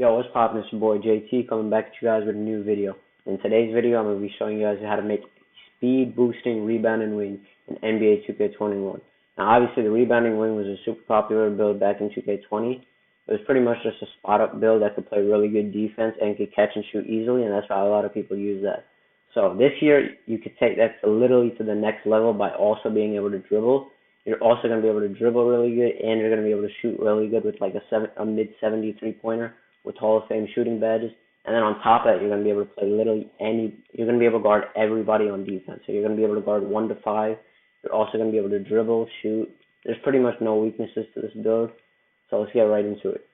Yo, what's poppin'? It's your boy JT coming back at you guys with a new video. In today's video, I'm going to be showing you guys how to make speed boosting rebounding wing in NBA 2K21. Now, obviously, the rebounding wing was a super popular build back in 2K20. It was pretty much just a spot-up build that could play really good defense and could catch and shoot easily, and that's why a lot of people use that. So this year, you could take that literally to the next level by also being able to dribble. You're also going to be able to dribble really good, and you're going to be able to shoot really good with like a mid-70 three-pointer with Hall of Fame shooting badges. And then on top of that, you're going to be able to play you're going to be able to guard everybody on defense. So you're going to be able to guard 1 to 5. You're also going to be able to dribble, shoot. There's pretty much no weaknesses to this build. So let's get right into it.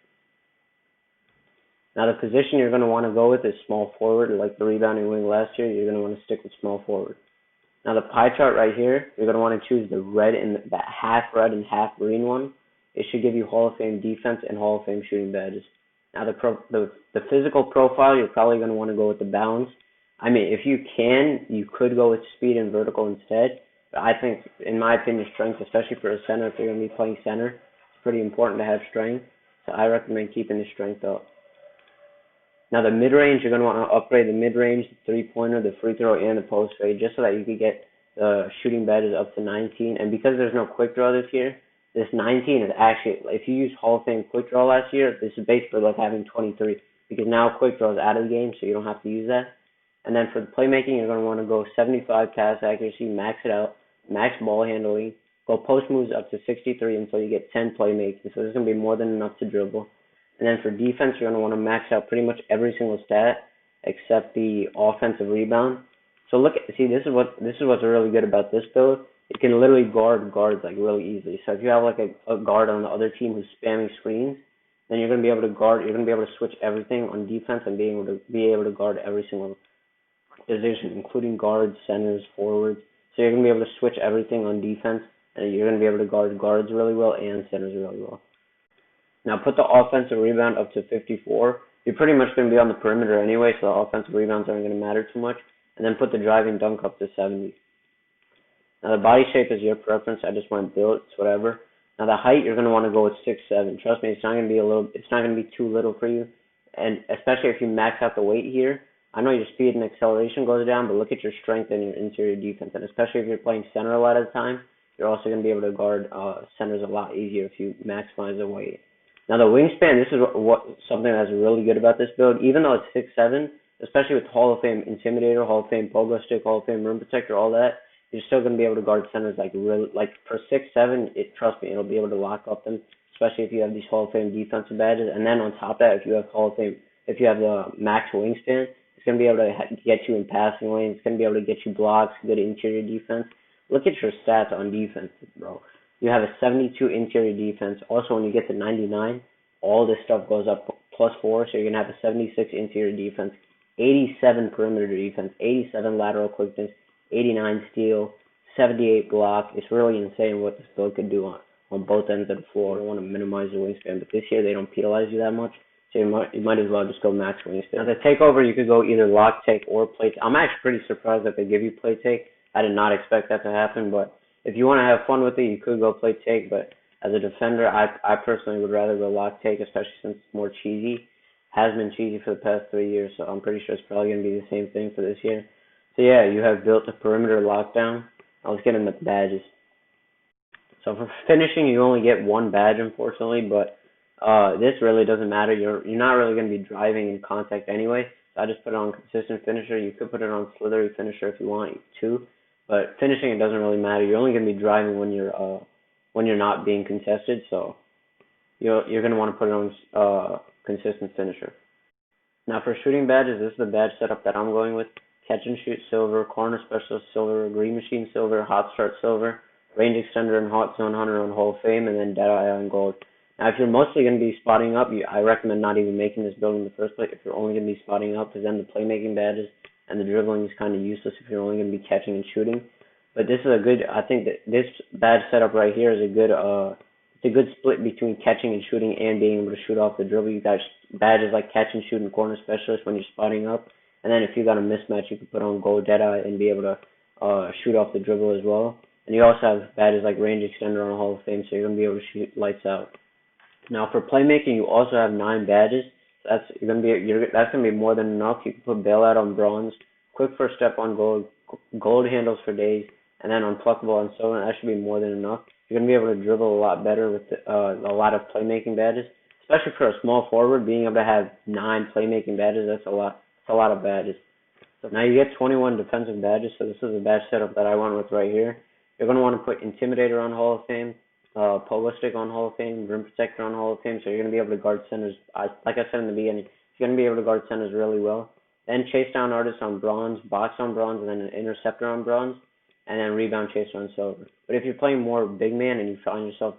Now the position you're going to want to go with is small forward, like the rebounding wing last year. You're going to want to stick with small forward. Now the pie chart right here, you're going to want to choose the red and that half red and half green one. It should give you Hall of Fame defense and Hall of Fame shooting badges. Now the physical profile, you're probably going to want to go with the balance. I mean, if you can, you could go with speed and vertical instead. But I think, in my opinion, strength, especially for a center, if you're going to be playing center, it's pretty important to have strength. So I recommend keeping the strength up. Now the mid-range, you're going to want to upgrade the mid-range, the three-pointer, the free throw, and the post fade, just so that you could get the shooting badges up to 19. And because there's no quick draw this year, this 19 is actually, if you use Hall of Fame quick draw last year, this is basically like having 23, because now quick draw is out of the game, so you don't have to use that. And then for the playmaking, you're going to want to go 75 pass accuracy, max it out, max ball handling, go post moves up to 63 until you get 10 playmaking, so there's going to be more than enough to dribble. And then for defense, you're going to want to max out pretty much every single stat except the offensive rebound. So this is what's really good about this build. It can literally guard guards like really easily. So if you have like a guard on the other team who's spamming screens, then you're going to be able to guard. You're going to be able to switch everything on defense and be able to guard every single position, including guards, centers, forwards. So you're going to be able to switch everything on defense, and you're going to be able to guard guards really well and centers really well. Now put the offensive rebound up to 54. You're pretty much going to be on the perimeter anyway, so the offensive rebounds aren't going to matter too much. And then put the driving dunk up to 70. Now the body shape is your preference. I just went built, it's whatever. Now the height, you're going to want to go with 6'7". Trust me, it's not going to be too little for you. And especially if you max out the weight here. I know your speed and acceleration goes down, but look at your strength and your interior defense. And especially if you're playing center a lot of the time, you're also going to be able to guard centers a lot easier if you maximize the weight. Now the wingspan, this is something that's really good about this build. Even though it's 6'7", especially with Hall of Fame Intimidator, Hall of Fame Pogo Stick, Hall of Fame Rim Protector, all that, you're still going to be able to guard centers like for 6'7", trust me, it'll be able to lock up them, especially if you have these Hall of Fame defensive badges. And then on top of that, if you have the max wingspan, it's going to be able to get you in passing lanes. It's going to be able to get you blocks, good interior defense. Look at your stats on defense, bro. You have a 72 interior defense. Also, when you get to 99, all this stuff goes up +4, so you're going to have a 76 interior defense, 87 perimeter defense, 87 lateral quickness, 89 steal, 78 block. It's really insane what this build could do on both ends of the floor. I don't want to minimize the wingspan, but this year they don't penalize you that much, so you might as well just go max wingspan. Now, the takeover, you could go either lock take or play take. I'm actually pretty surprised that they give you play take. I did not expect that to happen, but if you want to have fun with it, you could go play take, but as a defender, I personally would rather go lock take, especially since it's more cheesy. Has been cheesy for the past 3 years, so I'm pretty sure it's probably going to be the same thing for this year. So yeah, you have built a perimeter lockdown. Now let's get into badges. So for finishing, you only get 1 badge, unfortunately, but this really doesn't matter. You're not really going to be driving in contact anyway, so I just put it on consistent finisher. You could put it on slithery finisher if you want to. But finishing, it doesn't really matter. You're only going to be driving when you're not being contested, so you're going to want to put it on consistent finisher. Now for shooting badges, this is the badge setup that I'm going with. Catch and shoot silver, corner specialist silver, green machine silver, hot start silver, range extender and hot zone hunter on Hall of Fame, and then Deadeye on gold. Now if you're mostly going to be spotting up, I recommend not even making this build in the first place if you're only going to be spotting up, because then the playmaking badges and the dribbling is kind of useless if you're only going to be catching and shooting. But this is I think that this badge setup right here is it's a good split between catching and shooting and being able to shoot off the dribble. You got badges like catch and shoot and corner specialist when you're spotting up. And then if you got a mismatch, you can put on gold Deadeye and be able to shoot off the dribble as well. And you also have badges like range extender on Hall of Fame, so you're going to be able to shoot lights out. Now for playmaking, you also have 9 badges. That's gonna be more than enough. You can put bailout on bronze, quick first step on gold, gold handles for days, and then unpluckable on silver. That should be more than enough. You're gonna be able to dribble a lot better with a lot of playmaking badges, especially for a small forward. Being able to have 9 playmaking badges, that's a lot. That's a lot of badges. So now you get 21 defensive badges. So this is a badge setup that I went with right here. You're gonna want to put Intimidator on Hall of Fame, Polo Stick on Hall of Fame, Rim Protector on Hall of Fame. So you're gonna be able to guard centers. Like I said in the beginning, you're gonna be able to guard centers really well. Then Chase Down Artist on bronze, Box on bronze, and then an Interceptor on bronze, and then Rebound Chaser on silver. But if you're playing more big man and you find yourself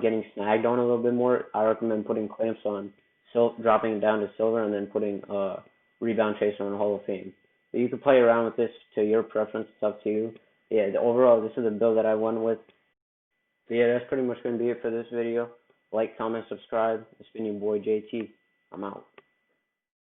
getting snagged on a little bit more, I recommend putting Clamps on, dropping it down to silver, and then putting Rebound Chaser on Hall of Fame. But you can play around with this to your preference. It's up to you. Yeah, overall, this is the build that I went with. So yeah, that's pretty much going to be it for this video. Like, comment, subscribe. It's been your boy JT. I'm out.